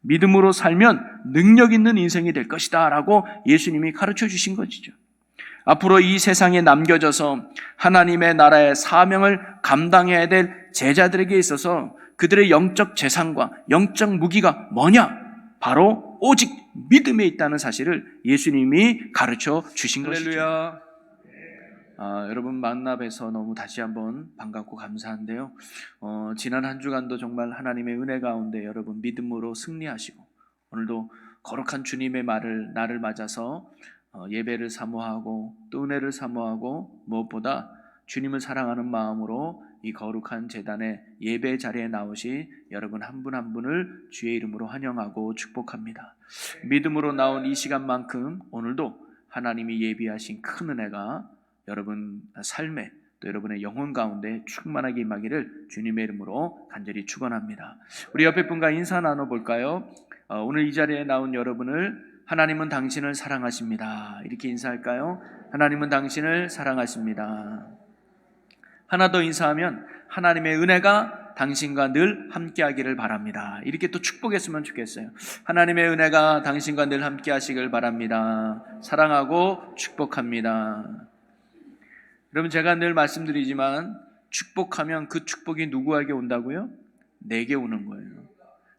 믿음으로 살면 능력 있는 인생이 될 것이다 라고 예수님이 가르쳐 주신 것이죠. 앞으로 이 세상에 남겨져서 하나님의 나라의 사명을 감당해야 될 제자들에게 있어서 그들의 영적 재산과 영적 무기가 뭐냐? 바로 오직 믿음에 있다는 사실을 예수님이 가르쳐 주신 것이죠. 여러분 만나 뵈서 너무 다시 한번 반갑고 감사한데요. 지난 한 주간도 정말 하나님의 은혜 가운데 여러분 믿음으로 승리하시고 오늘도 거룩한 주님의 날을 맞아서 예배를 사모하고 또 은혜를 사모하고 무엇보다 주님을 사랑하는 마음으로 이 거룩한 제단의 예배 자리에 나오신 여러분 한 분 한 분을 주의 이름으로 환영하고 축복합니다. 믿음으로 나온 이 시간만큼 오늘도 하나님이 예비하신 큰 은혜가 여러분 삶에 또 여러분의 영혼 가운데 충만하게 임하기를 주님의 이름으로 간절히 축원합니다. 우리 옆에 분과 인사 나눠볼까요? 오늘 이 자리에 나온 여러분을 하나님은 당신을 사랑하십니다. 이렇게 인사할까요? 하나님은 당신을 사랑하십니다. 하나 더 인사하면 하나님의 은혜가 당신과 늘 함께하기를 바랍니다. 이렇게 또 축복했으면 좋겠어요. 하나님의 은혜가 당신과 늘 함께하시길 바랍니다. 사랑하고 축복합니다. 여러분 제가 늘 말씀드리지만 축복하면 그 축복이 누구에게 온다고요? 내게 오는 거예요.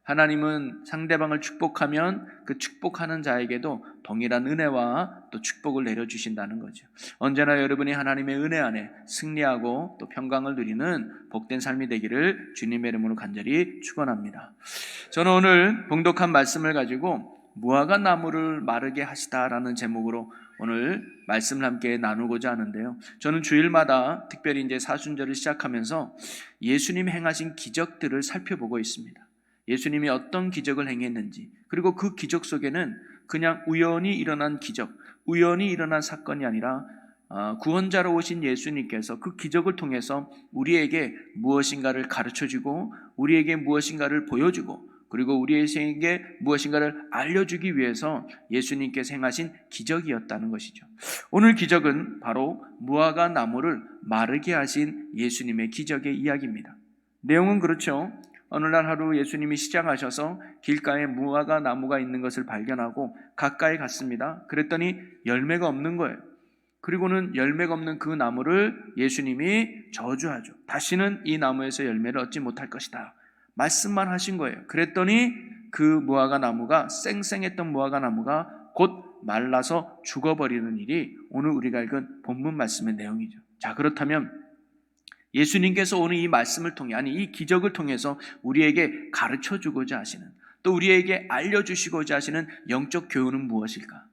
하나님은 상대방을 축복하면 그 축복하는 자에게도 동일한 은혜와 또 축복을 내려주신다는 거죠. 언제나 여러분이 하나님의 은혜 안에 승리하고 또 평강을 누리는 복된 삶이 되기를 주님의 이름으로 간절히 축원합니다. 저는 오늘 봉독한 말씀을 가지고 무화과 나무를 마르게 하시다라는 제목으로 오늘 말씀을 함께 나누고자 하는데요. 저는 주일마다 특별히 이제 사순절을 시작하면서 예수님 행하신 기적들을 살펴보고 있습니다. 예수님이 어떤 기적을 행했는지, 그리고 그 기적 속에는 그냥 우연히 일어난 기적, 우연히 일어난 사건이 아니라 구원자로 오신 예수님께서 그 기적을 통해서 우리에게 무엇인가를 가르쳐주고 우리에게 무엇인가를 보여주고 그리고 우리에게 무엇인가를 알려주기 위해서 예수님께서 행하신 기적이었다는 것이죠. 오늘 기적은 바로 무화과 나무를 마르게 하신 예수님의 기적의 이야기입니다. 내용은 그렇죠. 어느 날 하루 예수님이 시장하셔서 길가에 무화과 나무가 있는 것을 발견하고 가까이 갔습니다. 그랬더니 열매가 없는 거예요. 그리고는 열매가 없는 그 나무를 예수님이 저주하죠. 다시는 이 나무에서 열매를 얻지 못할 것이다. 말씀만 하신 거예요. 그랬더니 그 무화과 나무가 쌩쌩했던 무화과 나무가 곧 말라서 죽어버리는 일이 오늘 우리가 읽은 본문 말씀의 내용이죠. 자, 그렇다면 예수님께서 오늘 이 말씀을 통해 이 기적을 통해서 우리에게 가르쳐주고자 하시는 또 우리에게 알려주시고자 하시는 영적 교훈은 무엇일까?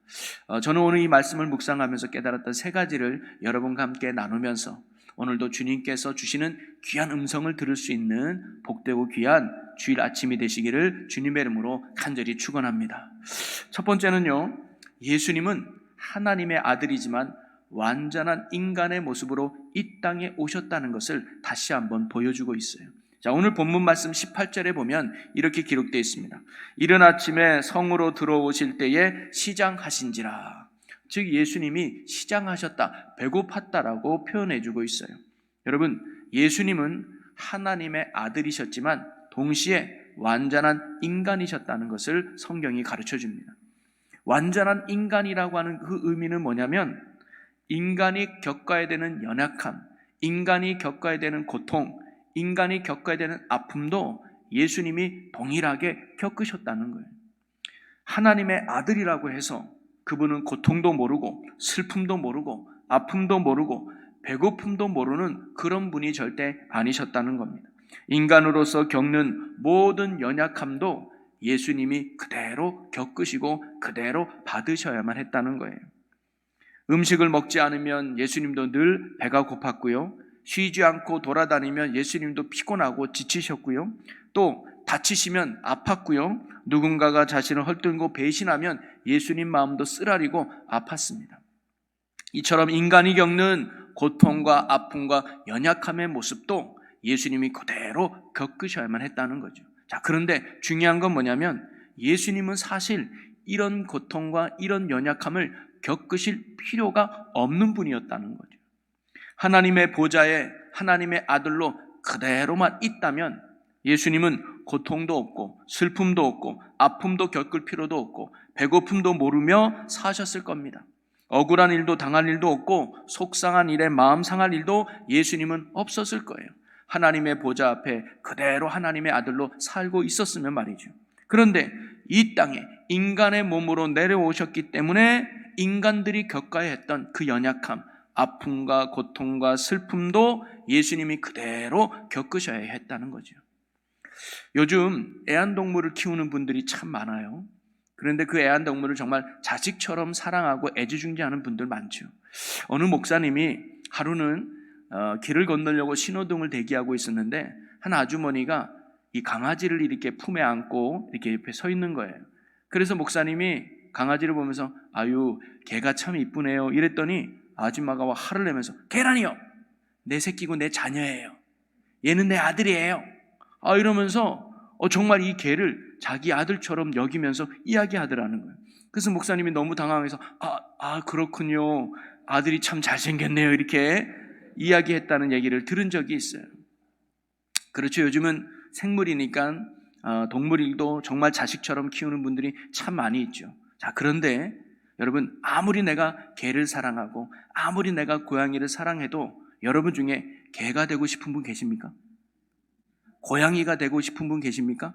저는 오늘 이 말씀을 묵상하면서 깨달았던 세 가지를 여러분과 함께 나누면서 오늘도 주님께서 주시는 귀한 음성을 들을 수 있는 복되고 귀한 주일 아침이 되시기를 주님의 이름으로 간절히 축원합니다. 첫 번째는요, 예수님은 하나님의 아들이지만 완전한 인간의 모습으로 이 땅에 오셨다는 것을 다시 한번 보여주고 있어요. 자, 오늘 본문 말씀 18절에 보면 이렇게 기록되어 있습니다. 이른 아침에 성으로 들어오실 때에 시장하신지라. 즉 예수님이 시장하셨다, 배고팠다라고 표현해주고 있어요. 여러분, 예수님은 하나님의 아들이셨지만 동시에 완전한 인간이셨다는 것을 성경이 가르쳐줍니다. 완전한 인간이라고 하는 그 의미는 뭐냐면 인간이 겪어야 되는 연약함, 인간이 겪어야 되는 고통, 인간이 겪어야 되는 아픔도 예수님이 동일하게 겪으셨다는 거예요. 하나님의 아들이라고 해서 그분은 고통도 모르고 슬픔도 모르고 아픔도 모르고 배고픔도 모르는 그런 분이 절대 아니셨다는 겁니다. 인간으로서 겪는 모든 연약함도 예수님이 그대로 겪으시고 그대로 받으셔야만 했다는 거예요. 음식을 먹지 않으면 예수님도 늘 배가 고팠고요. 쉬지 않고 돌아다니면 예수님도 피곤하고 지치셨고요. 또 다치시면 아팠고요. 누군가가 자신을 헐뜯고 배신하면 예수님 마음도 쓰라리고 아팠습니다. 이처럼 인간이 겪는 고통과 아픔과 연약함의 모습도 예수님이 그대로 겪으셔야만 했다는 거죠. 자, 그런데 중요한 건 뭐냐면 예수님은 사실 이런 고통과 이런 연약함을 겪으실 필요가 없는 분이었다는 거죠. 하나님의 보좌에 하나님의 아들로 그대로만 있다면 예수님은 고통도 없고 슬픔도 없고 아픔도 겪을 필요도 없고 배고픔도 모르며 사셨을 겁니다. 억울한 일도 당할 일도 없고 속상한 일에 마음 상할 일도 예수님은 없었을 거예요. 하나님의 보좌 앞에 그대로 하나님의 아들로 살고 있었으면 말이죠. 그런데 이 땅에 인간의 몸으로 내려오셨기 때문에 인간들이 겪어야 했던 그 연약함, 아픔과 고통과 슬픔도 예수님이 그대로 겪으셔야 했다는 거죠. 요즘 애완동물을 키우는 분들이 참 많아요. 그런데 그 애완동물을 정말 자식처럼 사랑하고 애지중지하는 분들 많죠. 어느 목사님이 하루는 길을 건너려고 신호등을 대기하고 있었는데 한 아주머니가 이 강아지를 이렇게 품에 안고 이렇게 옆에 서 있는 거예요. 그래서 목사님이 강아지를 보면서 아유 걔가 참 이쁘네요 이랬더니 아줌마가 화를 내면서 걔라니요 내 새끼고 내 자녀예요. 얘는 내 아들이에요. 이러면서 정말 이 개를 자기 아들처럼 여기면서 이야기하더라는 거예요. 그래서 목사님이 너무 당황해서 그렇군요. 아들이 참 잘생겼네요. 이렇게 이야기했다는 얘기를 들은 적이 있어요. 그렇죠. 요즘은 생물이니까 동물일도 정말 자식처럼 키우는 분들이 참 많이 있죠. 자, 그런데 여러분 아무리 내가 개를 사랑하고 아무리 내가 고양이를 사랑해도 여러분 중에 개가 되고 싶은 분 계십니까? 고양이가 되고 싶은 분 계십니까?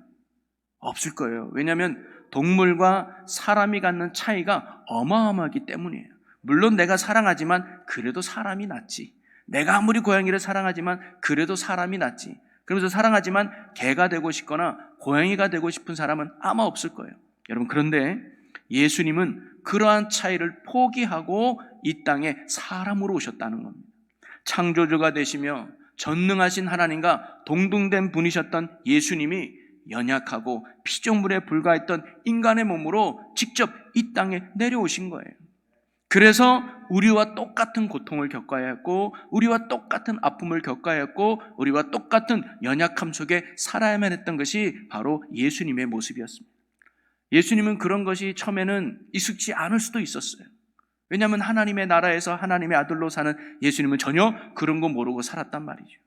없을 거예요. 왜냐하면 동물과 사람이 갖는 차이가 어마어마하기 때문이에요. 물론 내가 사랑하지만 그래도 사람이 낫지. 내가 아무리 고양이를 사랑하지만 그래도 사람이 낫지. 그러면서 사랑하지만 개가 되고 싶거나 고양이가 되고 싶은 사람은 아마 없을 거예요. 여러분 그런데 예수님은 그러한 차이를 포기하고 이 땅에 사람으로 오셨다는 겁니다. 창조주가 되시며 전능하신 하나님과 동등된 분이셨던 예수님이 연약하고 피조물에 불과했던 인간의 몸으로 직접 이 땅에 내려오신 거예요. 그래서 우리와 똑같은 고통을 겪어야 했고 우리와 똑같은 아픔을 겪어야 했고 우리와 똑같은 연약함 속에 살아야만 했던 것이 바로 예수님의 모습이었습니다. 예수님은 그런 것이 처음에는 익숙치 않을 수도 있었어요. 왜냐하면 하나님의 나라에서 하나님의 아들로 사는 예수님은 전혀 그런 거 모르고 살았단 말이죠.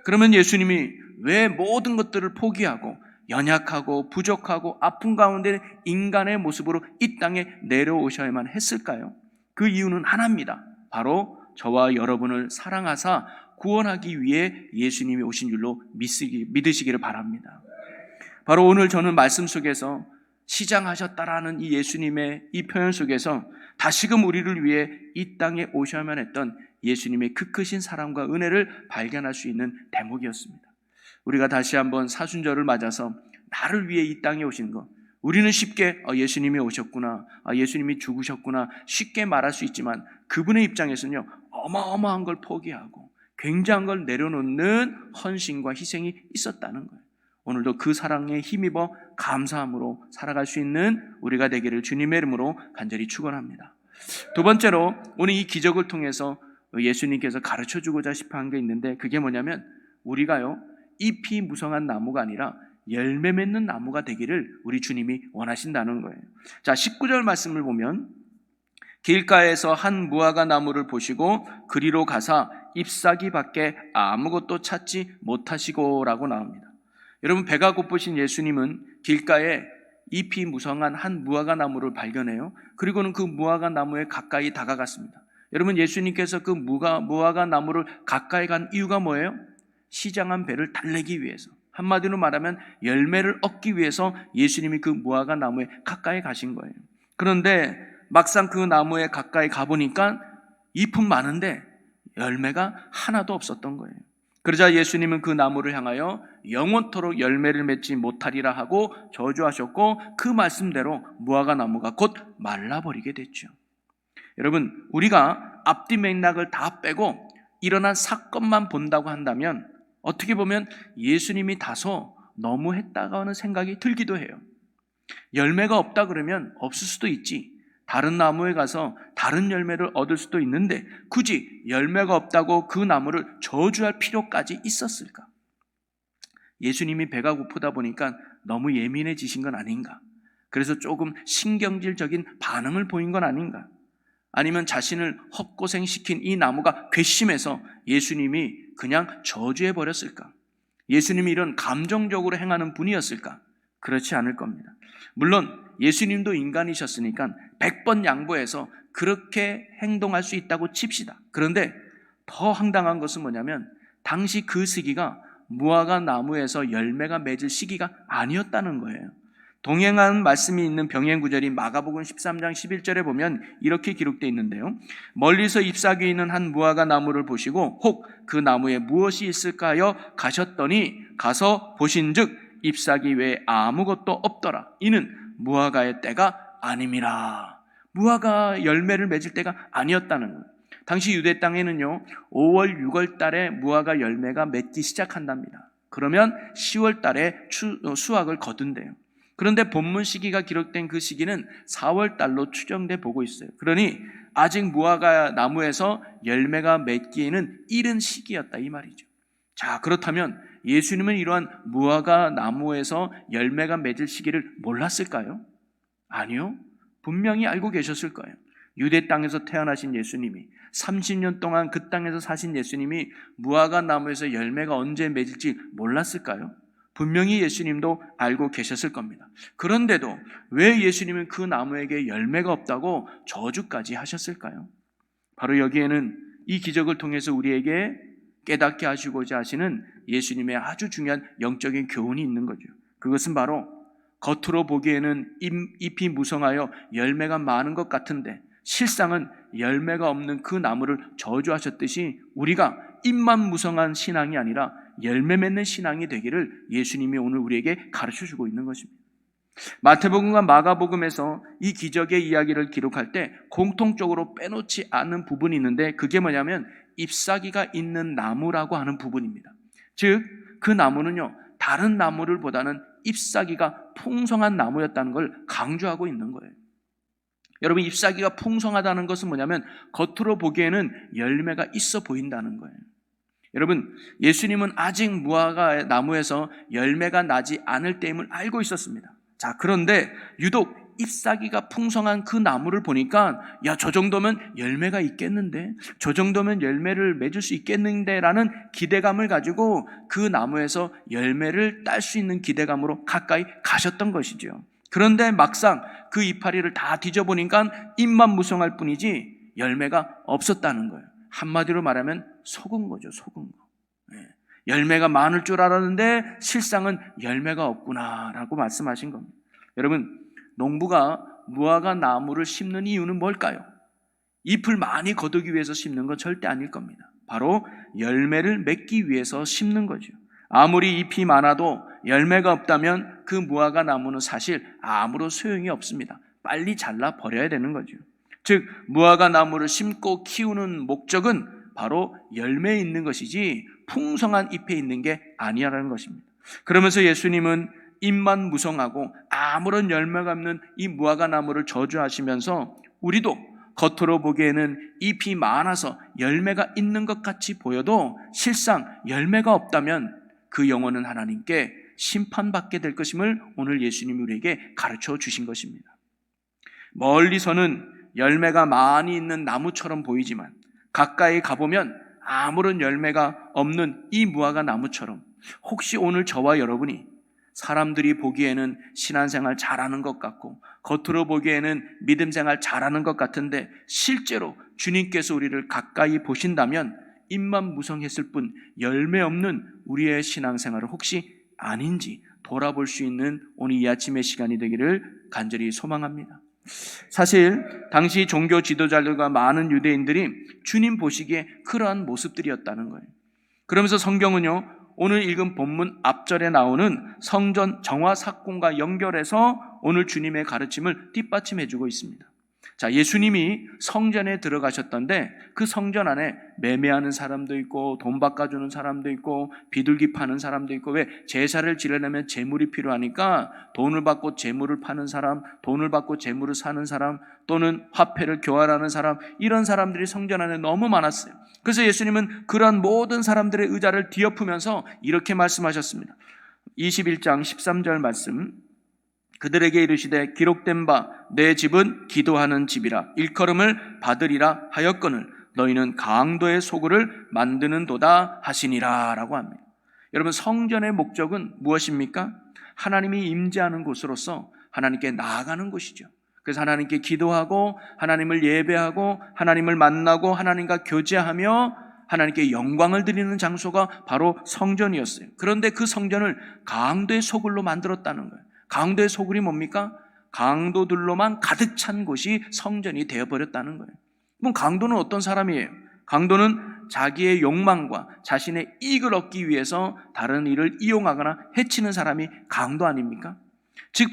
그러면 예수님이 왜 모든 것들을 포기하고 연약하고 부족하고 아픈 가운데 인간의 모습으로 이 땅에 내려오셔야만 했을까요? 그 이유는 하나입니다. 바로 저와 여러분을 사랑하사 구원하기 위해 예수님이 오신 줄로 믿으시기를 바랍니다. 바로 오늘 저는 말씀 속에서 시장하셨다라는 이 예수님의 이 표현 속에서 다시금 우리를 위해 이 땅에 오셔야만 했던 예수님의 그 크신 사랑과 은혜를 발견할 수 있는 대목이었습니다. 우리가 다시 한번 사순절을 맞아서 나를 위해 이 땅에 오신 것, 우리는 쉽게 예수님이 오셨구나, 예수님이 죽으셨구나 쉽게 말할 수 있지만 그분의 입장에서는요 어마어마한 걸 포기하고 굉장한 걸 내려놓는 헌신과 희생이 있었다는 거예요. 오늘도 그 사랑에 힘입어 감사함으로 살아갈 수 있는 우리가 되기를 주님의 이름으로 간절히 축원합니다. 두 번째로 오늘 이 기적을 통해서 예수님께서 가르쳐주고자 싶어한 게 있는데 그게 뭐냐면 우리가요 잎이 무성한 나무가 아니라 열매 맺는 나무가 되기를 우리 주님이 원하신다는 거예요. 자, 19절 말씀을 보면 길가에서 한 무화과 나무를 보시고 그리로 가사 잎사귀 밖에 아무것도 찾지 못하시고 라고 나옵니다. 여러분 배가 고프신 예수님은 길가에 잎이 무성한 한 무화과 나무를 발견해요. 그리고는 그 무화과 나무에 가까이 다가갔습니다. 여러분 예수님께서 그 무화과 나무를 가까이 간 이유가 뭐예요? 시장한 배를 달래기 위해서, 한마디로 말하면 열매를 얻기 위해서 예수님이 그 무화과 나무에 가까이 가신 거예요. 그런데 막상 그 나무에 가까이 가보니까 잎은 많은데 열매가 하나도 없었던 거예요. 그러자 예수님은 그 나무를 향하여 영원토록 열매를 맺지 못하리라 하고 저주하셨고 그 말씀대로 무화과 나무가 곧 말라버리게 됐죠. 여러분 우리가 앞뒤 맥락을 다 빼고 일어난 사건만 본다고 한다면 어떻게 보면 예수님이 다소 너무했다고 하는 생각이 들기도 해요. 열매가 없다 그러면 없을 수도 있지. 다른 나무에 가서 다른 열매를 얻을 수도 있는데 굳이 열매가 없다고 그 나무를 저주할 필요까지 있었을까? 예수님이 배가 고프다 보니까 너무 예민해지신 건 아닌가? 그래서 조금 신경질적인 반응을 보인 건 아닌가? 아니면 자신을 헛고생시킨 이 나무가 괘씸해서 예수님이 그냥 저주해버렸을까? 예수님이 이런 감정적으로 행하는 분이었을까? 그렇지 않을 겁니다. 물론 예수님도 인간이셨으니까 100번 양보해서 그렇게 행동할 수 있다고 칩시다. 그런데 더 황당한 것은 뭐냐면 당시 그 시기가 무화과 나무에서 열매가 맺을 시기가 아니었다는 거예요. 동행한 말씀이 있는 병행 구절이 마가복음 13장 11절에 보면 이렇게 기록되어 있는데요. 멀리서 잎사귀 있는 한 무화과 나무를 보시고 혹 그 나무에 무엇이 있을까 하여 가셨더니 가서 보신즉 잎사귀 외에 아무것도 없더라. 이는 무화과의 때가 아님이라. 무화과 열매를 맺을 때가 아니었다는 거예요. 당시 유대 땅에는요 5월 6월 달에 무화과 열매가 맺기 시작한답니다. 그러면 10월 달에 수확을 거둔대요. 그런데 본문 시기가 기록된 그 시기는 4월 달로 추정돼 보고 있어요. 그러니 아직 무화과 나무에서 열매가 맺기에는 이른 시기였다 이 말이죠. 자, 그렇다면 예수님은 이러한 무화과 나무에서 열매가 맺을 시기를 몰랐을까요? 아니요. 분명히 알고 계셨을 거예요. 유대 땅에서 태어나신 예수님이 30년 동안 그 땅에서 사신 예수님이 무화과 나무에서 열매가 언제 맺을지 몰랐을까요? 분명히 예수님도 알고 계셨을 겁니다. 그런데도 왜 예수님은 그 나무에게 열매가 없다고 저주까지 하셨을까요? 바로 여기에는 이 기적을 통해서 우리에게 깨닫게 하시고자 하시는 예수님의 아주 중요한 영적인 교훈이 있는 거죠. 그것은 바로 겉으로 보기에는 잎이 무성하여 열매가 많은 것 같은데 실상은 열매가 없는 그 나무를 저주하셨듯이 우리가 잎만 무성한 신앙이 아니라 열매 맺는 신앙이 되기를 예수님이 오늘 우리에게 가르쳐주고 있는 것입니다. 마태복음과 마가복음에서 이 기적의 이야기를 기록할 때 공통적으로 빼놓지 않은 부분이 있는데 그게 뭐냐면 잎사귀가 있는 나무라고 하는 부분입니다. 즉 그 나무는요 다른 나무를 보다는 잎사귀가 풍성한 나무였다는 걸 강조하고 있는 거예요. 여러분 잎사귀가 풍성하다는 것은 뭐냐면 겉으로 보기에는 열매가 있어 보인다는 거예요. 여러분 예수님은 아직 무화과 나무에서 열매가 나지 않을 때임을 알고 있었습니다. 자, 그런데 유독 잎사귀가 풍성한 그 나무를 보니까 야, 저 정도면 열매가 있겠는데, 저 정도면 열매를 맺을 수 있겠는데 라는 기대감을 가지고 그 나무에서 열매를 딸 수 있는 기대감으로 가까이 가셨던 것이죠. 그런데 막상 그 이파리를 다 뒤져보니까 잎만 무성할 뿐이지 열매가 없었다는 거예요. 한마디로 말하면 속은 거죠. 속은 거. 열매가 많을 줄 알았는데 실상은 열매가 없구나라고 말씀하신 겁니다. 여러분 농부가 무화과 나무를 심는 이유는 뭘까요? 잎을 많이 거두기 위해서 심는 건 절대 아닐 겁니다. 바로 열매를 맺기 위해서 심는 거죠. 아무리 잎이 많아도 열매가 없다면 그 무화과 나무는 사실 아무런 소용이 없습니다. 빨리 잘라 버려야 되는 거죠. 즉 무화과 나무를 심고 키우는 목적은 바로 열매에 있는 것이지 풍성한 잎에 있는 게 아니라는 것입니다. 그러면서 예수님은 잎만 무성하고 아무런 열매가 없는 이 무화과 나무를 저주하시면서 우리도 겉으로 보기에는 잎이 많아서 열매가 있는 것 같이 보여도 실상 열매가 없다면 그 영혼은 하나님께 심판받게 될 것임을 오늘 예수님이 우리에게 가르쳐 주신 것입니다. 멀리서는 열매가 많이 있는 나무처럼 보이지만 가까이 가보면 아무런 열매가 없는 이 무화과 나무처럼 혹시 오늘 저와 여러분이 사람들이 보기에는 신앙생활 잘하는 것 같고 겉으로 보기에는 믿음생활 잘하는 것 같은데 실제로 주님께서 우리를 가까이 보신다면 잎만 무성했을 뿐 열매 없는 우리의 신앙생활을 혹시 아닌지 돌아볼 수 있는 오늘 이 아침의 시간이 되기를 간절히 소망합니다. 사실 당시 종교 지도자들과 많은 유대인들이 주님 보시기에 그러한 모습들이었다는 거예요. 그러면서 성경은요 오늘 읽은 본문 앞절에 나오는 성전 정화 사건과 연결해서 오늘 주님의 가르침을 뒷받침해주고 있습니다. 자, 예수님이 성전에 들어가셨던데 그 성전 안에 매매하는 사람도 있고 돈 바꿔주는 사람도 있고 비둘기 파는 사람도 있고 왜 제사를 지내려면 재물이 필요하니까 돈을 받고 재물을 파는 사람, 돈을 받고 재물을 사는 사람 또는 화폐를 교환하는 사람 이런 사람들이 성전 안에 너무 많았어요. 그래서 예수님은 그러한 모든 사람들의 의자를 뒤엎으면서 이렇게 말씀하셨습니다. 21장 13절 말씀 그들에게 이르시되 기록된 바 내 집은 기도하는 집이라 일컬음을 받으리라 하였거늘 너희는 강도의 소굴을 만드는 도다 하시니라 라고 합니다. 여러분, 성전의 목적은 무엇입니까? 하나님이 임재하는 곳으로서 하나님께 나아가는 곳이죠. 그래서 하나님께 기도하고 하나님을 예배하고 하나님을 만나고 하나님과 교제하며 하나님께 영광을 드리는 장소가 바로 성전이었어요. 그런데 그 성전을 강도의 소굴로 만들었다는 거예요. 강도의 소굴이 뭡니까? 강도들로만 가득 찬 곳이 성전이 되어버렸다는 거예요. 그럼 강도는 어떤 사람이에요? 강도는 자기의 욕망과 자신의 이익을 얻기 위해서 다른 이를 이용하거나 해치는 사람이 강도 아닙니까? 즉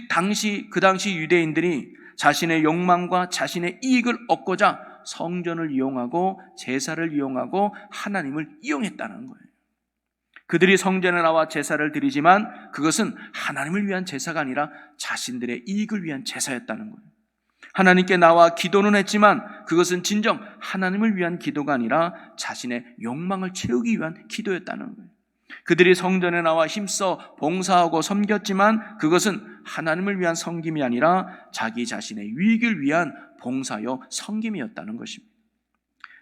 그 당시 유대인들이 자신의 욕망과 자신의 이익을 얻고자 성전을 이용하고 제사를 이용하고 하나님을 이용했다는 거예요. 그들이 성전에 나와 제사를 드리지만 그것은 하나님을 위한 제사가 아니라 자신들의 이익을 위한 제사였다는 거예요. 하나님께 나와 기도는 했지만 그것은 진정 하나님을 위한 기도가 아니라 자신의 욕망을 채우기 위한 기도였다는 거예요. 그들이 성전에 나와 힘써 봉사하고 섬겼지만 그것은 하나님을 위한 섬김이 아니라 자기 자신의 유익을 위한 봉사요 섬김이었다는 것입니다.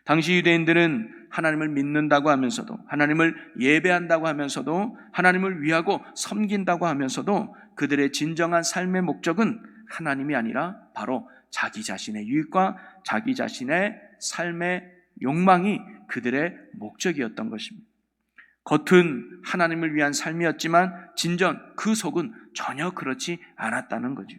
당시 유대인들은 하나님을 믿는다고 하면서도 하나님을 예배한다고 하면서도 하나님을 위하고 섬긴다고 하면서도 그들의 진정한 삶의 목적은 하나님이 아니라 바로 자기 자신의 유익과 자기 자신의 삶의 욕망이 그들의 목적이었던 것입니다. 겉은 하나님을 위한 삶이었지만 진정 그 속은 전혀 그렇지 않았다는 거죠.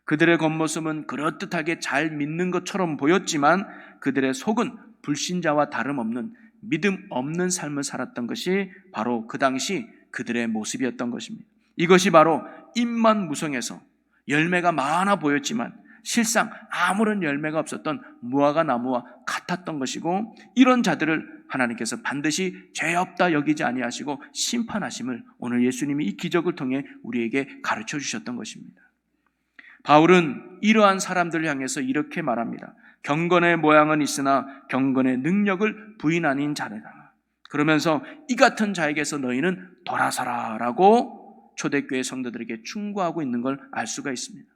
그들의 겉모습은 그럴듯하게 잘 믿는 것처럼 보였지만 그들의 속은 불신자와 다름없는 믿음 없는 삶을 살았던 것이 바로 그 당시 그들의 모습이었던 것입니다. 이것이 바로 잎만 무성해서 열매가 많아 보였지만 실상 아무런 열매가 없었던 무화과 나무와 같았던 것이고, 이런 자들을 하나님께서 반드시 죄 없다 여기지 아니하시고 심판하심을 오늘 예수님이 이 기적을 통해 우리에게 가르쳐 주셨던 것입니다. 바울은 이러한 사람들을 향해서 이렇게 말합니다. 경건의 모양은 있으나 경건의 능력을 부인하는 자네다. 그러면서 이 같은 자에게서 너희는 돌아서라 라고 초대교회 성도들에게 충고하고 있는 걸 알 수가 있습니다.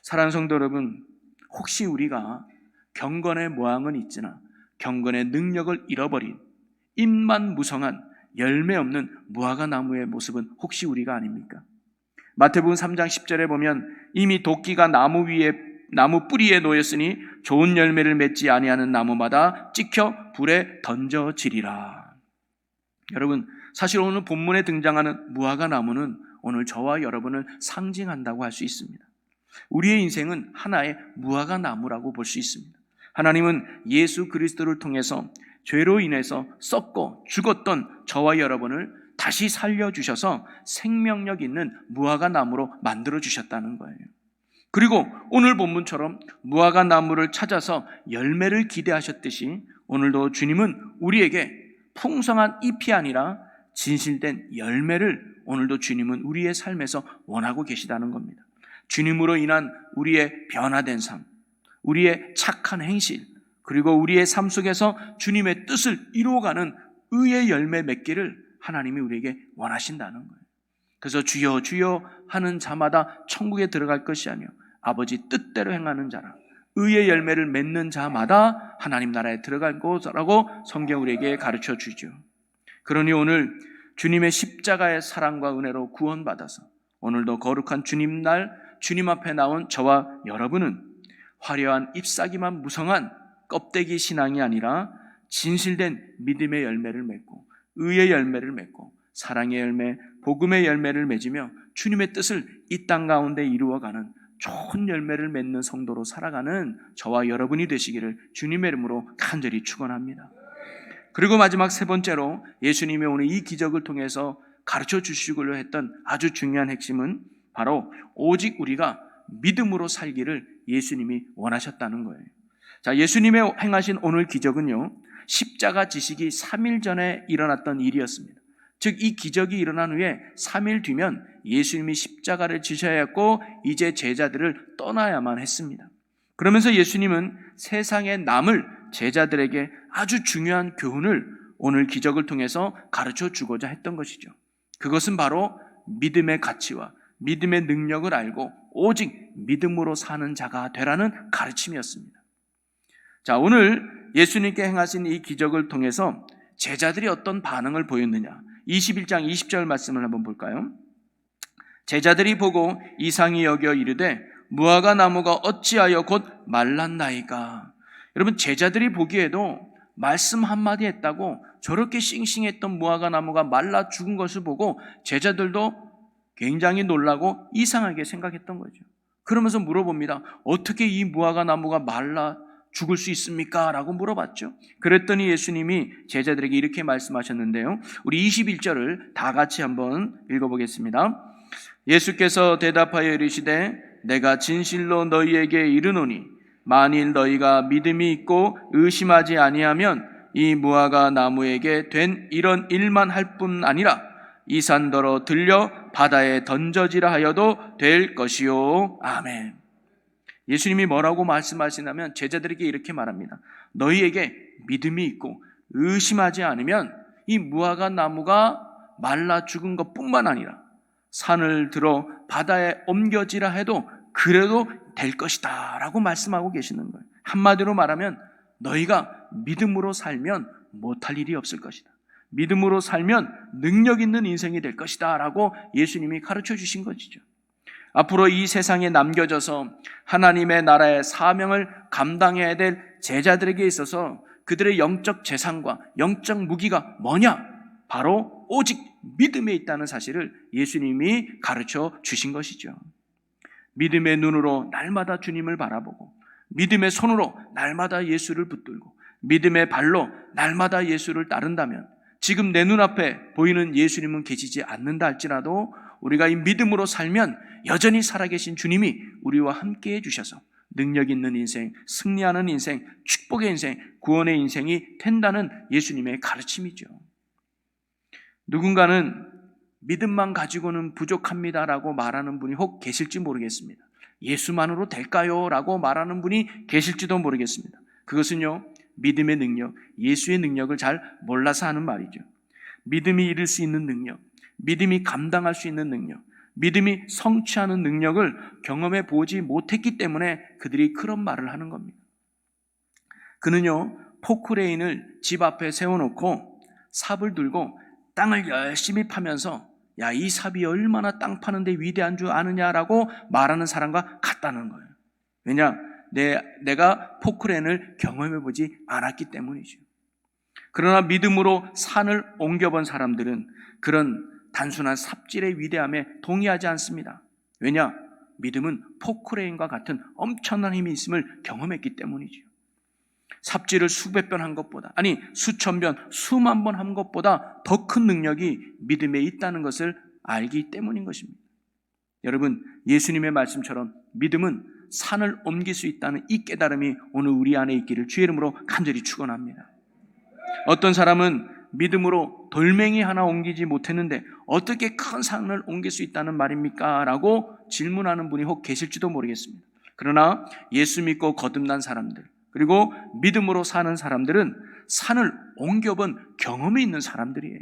사랑하는 성도 여러분, 혹시 우리가 경건의 모양은 있으나 경건의 능력을 잃어버린 잎만 무성한 열매 없는 무화과 나무의 모습은 혹시 우리가 아닙니까? 마태복음 3장 10절에 보면 이미 도끼가 나무 뿌리에 놓였으니 좋은 열매를 맺지 아니하는 나무마다 찍혀 불에 던져지리라. 여러분, 사실 오늘 본문에 등장하는 무화과 나무는 오늘 저와 여러분을 상징한다고 할 수 있습니다. 우리의 인생은 하나의 무화과 나무라고 볼 수 있습니다. 하나님은 예수 그리스도를 통해서 죄로 인해서 썩고 죽었던 저와 여러분을 다시 살려주셔서 생명력 있는 무화과 나무로 만들어주셨다는 거예요. 그리고 오늘 본문처럼 무화과 나무를 찾아서 열매를 기대하셨듯이 오늘도 주님은 우리에게 풍성한 잎이 아니라 진실된 열매를 오늘도 주님은 우리의 삶에서 원하고 계시다는 겁니다. 주님으로 인한 우리의 변화된 삶, 우리의 착한 행실, 그리고 우리의 삶 속에서 주님의 뜻을 이루어가는 의의 열매 맺기를 하나님이 우리에게 원하신다는 거예요. 그래서 주여 주여 하는 자마다 천국에 들어갈 것이 아니요 아버지 뜻대로 행하는 자라, 의의 열매를 맺는 자마다 하나님 나라에 들어갈 것이라고 성경 우리에게 가르쳐 주죠. 그러니 오늘 주님의 십자가의 사랑과 은혜로 구원받아서 오늘도 거룩한 주님 날 주님 앞에 나온 저와 여러분은 화려한 잎사귀만 무성한 껍데기 신앙이 아니라 진실된 믿음의 열매를 맺고 의의 열매를 맺고 사랑의 열매, 복음의 열매를 맺으며 주님의 뜻을 이 땅 가운데 이루어가는 좋은 열매를 맺는 성도로 살아가는 저와 여러분이 되시기를 주님의 이름으로 간절히 축원합니다. 그리고 마지막 세 번째로 예수님이 오늘 이 기적을 통해서 가르쳐 주시고자 했던 아주 중요한 핵심은 바로 오직 우리가 믿음으로 살기를 예수님이 원하셨다는 거예요. 자, 예수님의 행하신 오늘 기적은요, 십자가 지시기 3일 전에 일어났던 일이었습니다. 즉 이 기적이 일어난 후에 3일 뒤면 예수님이 십자가를 지셔야 했고 이제 제자들을 떠나야만 했습니다. 그러면서 예수님은 세상에 남을 제자들에게 아주 중요한 교훈을 오늘 기적을 통해서 가르쳐 주고자 했던 것이죠. 그것은 바로 믿음의 가치와 믿음의 능력을 알고 오직 믿음으로 사는 자가 되라는 가르침이었습니다. 자, 오늘 예수님께 행하신 이 기적을 통해서 제자들이 어떤 반응을 보였느냐, 21장 20절 말씀을 한번 볼까요? 제자들이 보고 이상히 여겨 이르되 무화과 나무가 어찌하여 곧 말랐나이까. 여러분, 제자들이 보기에도 말씀 한마디 했다고 저렇게 싱싱했던 무화과 나무가 말라 죽은 것을 보고 제자들도 굉장히 놀라고 이상하게 생각했던 거죠. 그러면서 물어봅니다. 어떻게 이 무화과 나무가 말라 죽을 수 있습니까? 라고 물어봤죠. 그랬더니 예수님이 제자들에게 이렇게 말씀하셨는데요. 우리 21절을 다 같이 한번 읽어보겠습니다. 예수께서 대답하여 이르시되 내가 진실로 너희에게 이르노니 만일 너희가 믿음이 있고 의심하지 아니하면 이 무화과 나무에게 된 이런 일만 할 뿐 아니라 이 산더러 들려 바다에 던져지라 하여도 될 것이요. 아멘. 예수님이 뭐라고 말씀하시냐면 제자들에게 이렇게 말합니다. 너희에게 믿음이 있고 의심하지 않으면 이 무화과 나무가 말라 죽은 것뿐만 아니라 산을 들어 바다에 옮겨지라 해도 그래도 될 것이다 라고 말씀하고 계시는 거예요. 한마디로 말하면 너희가 믿음으로 살면 못할 일이 없을 것이다. 믿음으로 살면 능력 있는 인생이 될 것이다 라고 예수님이 가르쳐 주신 것이죠. 앞으로 이 세상에 남겨져서 하나님의 나라의 사명을 감당해야 될 제자들에게 있어서 그들의 영적 재산과 영적 무기가 뭐냐? 바로 오직 믿음에 있다는 사실을 예수님이 가르쳐 주신 것이죠. 믿음의 눈으로 날마다 주님을 바라보고 믿음의 손으로 날마다 예수를 붙들고 믿음의 발로 날마다 예수를 따른다면 지금 내 눈앞에 보이는 예수님은 계시지 않는다 할지라도 우리가 이 믿음으로 살면 여전히 살아계신 주님이 우리와 함께 해주셔서 능력 있는 인생, 승리하는 인생, 축복의 인생, 구원의 인생이 된다는 예수님의 가르침이죠. 누군가는 믿음만 가지고는 부족합니다라고 말하는 분이 혹 계실지 모르겠습니다. 예수만으로 될까요? 라고 말하는 분이 계실지도 모르겠습니다. 그것은요, 믿음의 능력, 예수의 능력을 잘 몰라서 하는 말이죠. 믿음이 이룰 수 있는 능력, 믿음이 감당할 수 있는 능력, 믿음이 성취하는 능력을 경험해 보지 못했기 때문에 그들이 그런 말을 하는 겁니다. 그는요, 포크레인을 집 앞에 세워놓고 삽을 들고 땅을 열심히 파면서 야, 이 삽이 얼마나 땅 파는데 위대한 줄 아느냐라고 말하는 사람과 같다는 거예요. 왜냐? 내가 포크레인을 경험해보지 않았기 때문이죠. 그러나 믿음으로 산을 옮겨본 사람들은 그런 단순한 삽질의 위대함에 동의하지 않습니다. 왜냐? 믿음은 포크레인과 같은 엄청난 힘이 있음을 경험했기 때문이죠. 삽질을 수백 번 한 것보다, 아니 수천 번, 수만 번 한 것보다 더 큰 능력이 믿음에 있다는 것을 알기 때문인 것입니다. 여러분, 예수님의 말씀처럼 믿음은 산을 옮길 수 있다는 이 깨달음이 오늘 우리 안에 있기를 주의 이름으로 간절히 축원합니다. 어떤 사람은 믿음으로 돌멩이 하나 옮기지 못했는데 어떻게 큰 산을 옮길 수 있다는 말입니까? 라고 질문하는 분이 혹 계실지도 모르겠습니다. 그러나 예수 믿고 거듭난 사람들, 그리고 믿음으로 사는 사람들은 산을 옮겨본 경험이 있는 사람들이에요.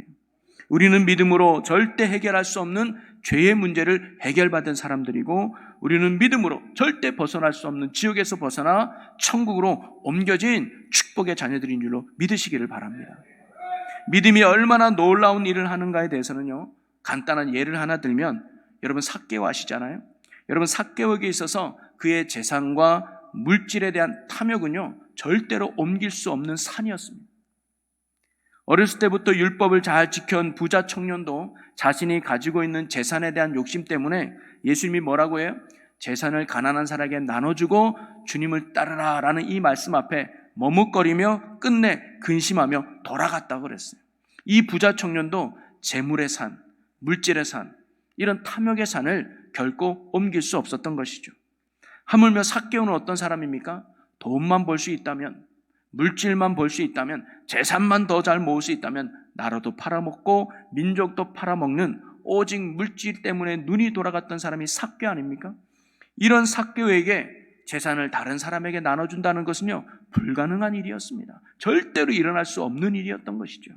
우리는 믿음으로 절대 해결할 수 없는 죄의 문제를 해결받은 사람들이고, 우리는 믿음으로 절대 벗어날 수 없는 지옥에서 벗어나 천국으로 옮겨진 축복의 자녀들인 줄로 믿으시기를 바랍니다. 믿음이 얼마나 놀라운 일을 하는가에 대해서는요, 간단한 예를 하나 들면, 여러분 삭개오 아시잖아요? 여러분 삭개오에게 있어서 그의 재산과 물질에 대한 탐욕은요, 절대로 옮길 수 없는 산이었습니다. 어렸을 때부터 율법을 잘 지켜온 부자 청년도 자신이 가지고 있는 재산에 대한 욕심 때문에 예수님이 뭐라고 해요? 재산을 가난한 사람에게 나눠주고 주님을 따르라 라는 이 말씀 앞에 머뭇거리며 끝내 근심하며 돌아갔다고 그랬어요. 이 부자 청년도 재물의 산, 물질의 산, 이런 탐욕의 산을 결코 옮길 수 없었던 것이죠. 하물며 삭개오는 어떤 사람입니까? 돈만 벌 수 있다면, 물질만 벌 수 있다면, 재산만 더 잘 모을 수 있다면 나라도 팔아먹고 민족도 팔아먹는 오직 물질 때문에 눈이 돌아갔던 사람이 삭개오 아닙니까? 이런 삭개오에게 재산을 다른 사람에게 나눠준다는 것은요, 불가능한 일이었습니다. 절대로 일어날 수 없는 일이었던 것이죠.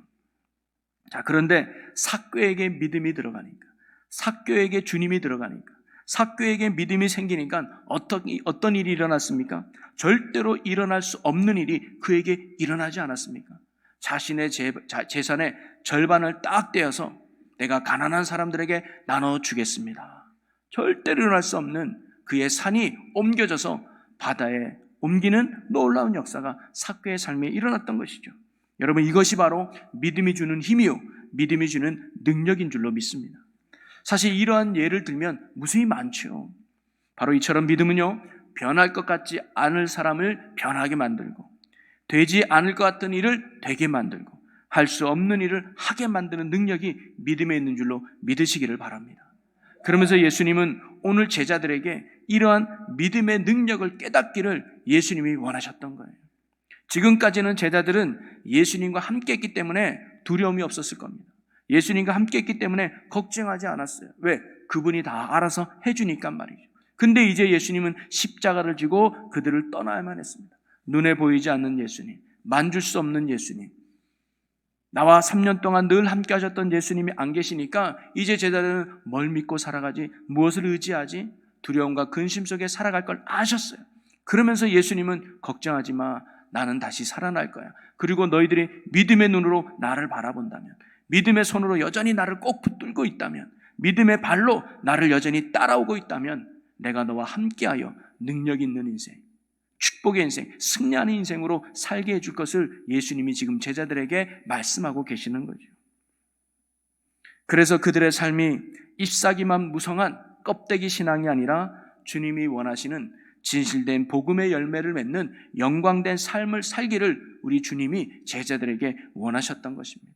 자, 그런데 삭개오에게 믿음이 들어가니까, 삭개오에게 주님이 들어가니까, 삭개오에게 믿음이 생기니까 어떤 일이 일어났습니까? 절대로 일어날 수 없는 일이 그에게 일어나지 않았습니까? 자신의 재산의 절반을 딱 떼어서 내가 가난한 사람들에게 나눠주겠습니다. 절대로 일어날 수 없는 그의 산이 옮겨져서 바다에 옮기는 놀라운 역사가 삭개의 삶에 일어났던 것이죠. 여러분, 이것이 바로 믿음이 주는 힘이요, 믿음이 주는 능력인 줄로 믿습니다. 사실 이러한 예를 들면 무수히 많죠. 바로 이처럼 믿음은요, 변할 것 같지 않을 사람을 변하게 만들고, 되지 않을 것 같던 일을 되게 만들고, 할 수 없는 일을 하게 만드는 능력이 믿음에 있는 줄로 믿으시기를 바랍니다. 그러면서 예수님은 오늘 제자들에게 이러한 믿음의 능력을 깨닫기를 예수님이 원하셨던 거예요. 지금까지는 제자들은 예수님과 함께 했기 때문에 두려움이 없었을 겁니다. 예수님과 함께 했기 때문에 걱정하지 않았어요. 왜? 그분이 다 알아서 해주니까 말이죠. 근데 이제 예수님은 십자가를 지고 그들을 떠나야만 했습니다. 눈에 보이지 않는 예수님, 만질 수 없는 예수님, 나와 3년 동안 늘 함께 하셨던 예수님이 안 계시니까 이제 제자들은 뭘 믿고 살아가지, 무엇을 의지하지, 두려움과 근심 속에 살아갈 걸 아셨어요. 그러면서 예수님은 걱정하지 마, 나는 다시 살아날 거야. 그리고 너희들이 믿음의 눈으로 나를 바라본다면, 믿음의 손으로 여전히 나를 꼭 붙들고 있다면, 믿음의 발로 나를 여전히 따라오고 있다면 내가 너와 함께하여 능력 있는 인생, 축복의 인생, 승리하는 인생으로 살게 해줄 것을 예수님이 지금 제자들에게 말씀하고 계시는 거죠. 그래서 그들의 삶이 잎사귀만 무성한 껍데기 신앙이 아니라 주님이 원하시는 진실된 복음의 열매를 맺는 영광된 삶을 살기를 우리 주님이 제자들에게 원하셨던 것입니다.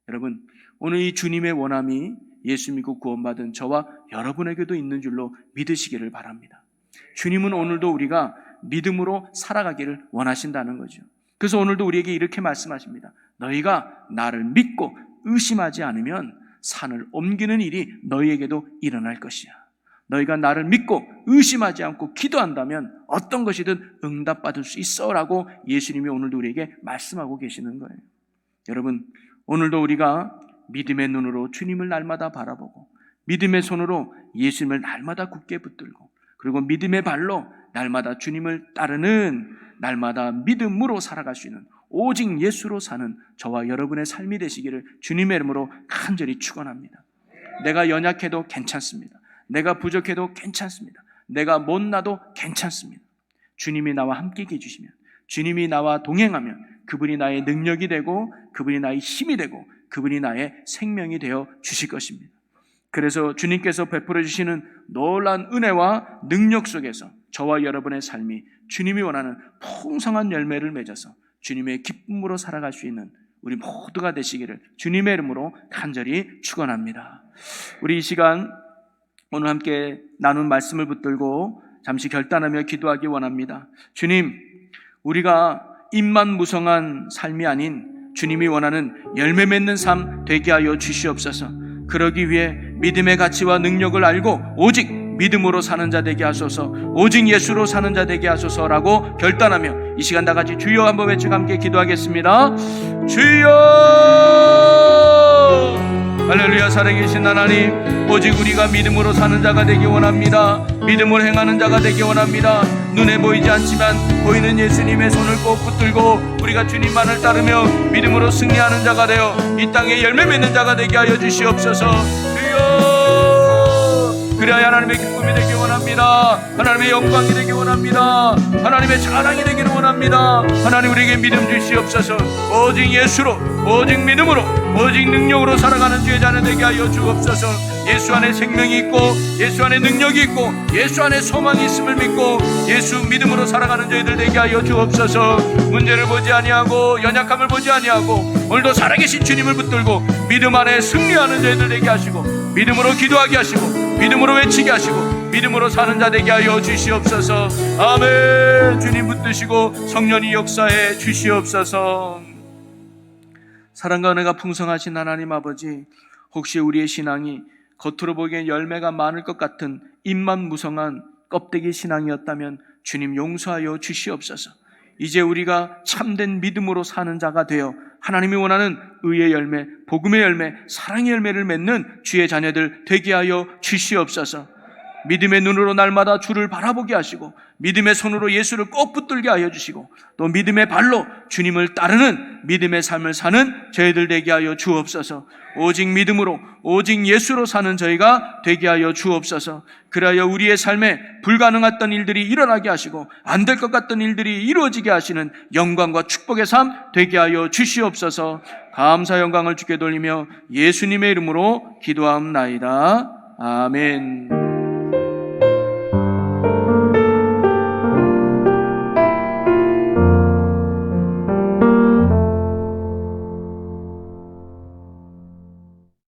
여러분, 오늘 이 주님의 원함이 예수 믿고 구원받은 저와 여러분에게도 있는 줄로 믿으시기를 바랍니다. 주님은 오늘도 우리가 믿음으로 살아가기를 원하신다는 거죠. 그래서 오늘도 우리에게 이렇게 말씀하십니다. 너희가 나를 믿고 의심하지 않으면 산을 옮기는 일이 너희에게도 일어날 것이야. 너희가 나를 믿고 의심하지 않고 기도한다면 어떤 것이든 응답받을 수 있어 라고 예수님이 오늘도 우리에게 말씀하고 계시는 거예요. 여러분, 오늘도 우리가 믿음의 눈으로 주님을 날마다 바라보고, 믿음의 손으로 예수님을 날마다 굳게 붙들고, 그리고 믿음의 발로 날마다 주님을 따르는, 날마다 믿음으로 살아갈 수 있는, 오직 예수로 사는 저와 여러분의 삶이 되시기를 주님의 이름으로 간절히 축원합니다. 내가 연약해도 괜찮습니다. 내가 부족해도 괜찮습니다. 내가 못나도 괜찮습니다. 주님이 나와 함께 해주시면, 주님이 나와 동행하면 그분이 나의 능력이 되고, 그분이 나의 힘이 되고, 그분이 나의 생명이 되어 주실 것입니다. 그래서 주님께서 베풀어 주시는 놀라운 은혜와 능력 속에서 저와 여러분의 삶이 주님이 원하는 풍성한 열매를 맺어서 주님의 기쁨으로 살아갈 수 있는 우리 모두가 되시기를 주님의 이름으로 간절히 축원합니다. 우리 이 시간 오늘 함께 나눈 말씀을 붙들고 잠시 결단하며 기도하기 원합니다. 주님, 우리가 입만 무성한 삶이 아닌 주님이 원하는 열매 맺는 삶 되게 하여 주시옵소서. 그러기 위해 믿음의 가치와 능력을 알고 오직 믿음으로 사는 자 되게 하소서, 오직 예수로 사는 자 되게 하소서라고 결단하며 이 시간 다 같이 주여 한번 외치고 함께 기도하겠습니다. 주여! 할렐루야. 살아계신 하나님, 오직 우리가 믿음으로 사는 자가 되기 원합니다. 믿음으로 행하는 자가 되기 원합니다. 눈에 보이지 않지만 보이는 예수님의 손을 꼭 붙들고 우리가 주님만을 따르며 믿음으로 승리하는 자가 되어 이 땅에 열매 맺는 자가 되게 하여 주시옵소서. 주여, 그래야 하나님의 기쁨이 되기 원합니다. 하나님의 영광이 되기 원합니다. 하나님의 자랑이 되기를 원합니다. 하나님, 우리에게 믿음 주시옵소서. 오직 예수로, 오직 믿음으로, 오직 능력으로 살아가는 주의 자녀 되게 하여 주옵소서. 예수 안에 생명이 있고, 예수 안에 능력이 있고, 예수 안에 소망이 있음을 믿고 예수 믿음으로 살아가는 저희들 되게 하여 주옵소서. 문제를 보지 아니하고 연약함을 보지 아니하고 오늘도 살아계신 주님을 붙들고 믿음 안에 승리하는 저희들 되게 하시고, 믿음으로 기도하게 하시고, 믿음으로 외치게 하시고, 믿음으로 사는 자 되게 하여 주시옵소서. 아멘. 주님 붙드시고 성령이 역사해 주시옵소서. 사랑과 은혜가 풍성하신 하나님 아버지, 혹시 우리의 신앙이 겉으로 보기엔 열매가 많을 것 같은 입만 무성한 껍데기 신앙이었다면 주님 용서하여 주시옵소서. 이제 우리가 참된 믿음으로 사는 자가 되어 하나님이 원하는 의의 열매, 복음의 열매, 사랑의 열매를 맺는 주의 자녀들 되게 하여 주시옵소서. 믿음의 눈으로 날마다 주를 바라보게 하시고 믿음의 손으로 예수를 꼭 붙들게 하여 주시고 또 믿음의 발로 주님을 따르는 믿음의 삶을 사는 저희들 되게 하여 주옵소서. 오직 믿음으로 오직 예수로 사는 저희가 되게 하여 주옵소서. 그리하여 우리의 삶에 불가능했던 일들이 일어나게 하시고 안 될 것 같던 일들이 이루어지게 하시는 영광과 축복의 삶 되게 하여 주시옵소서. 감사 영광을 주께 돌리며 예수님의 이름으로 기도하옵나이다. 아멘.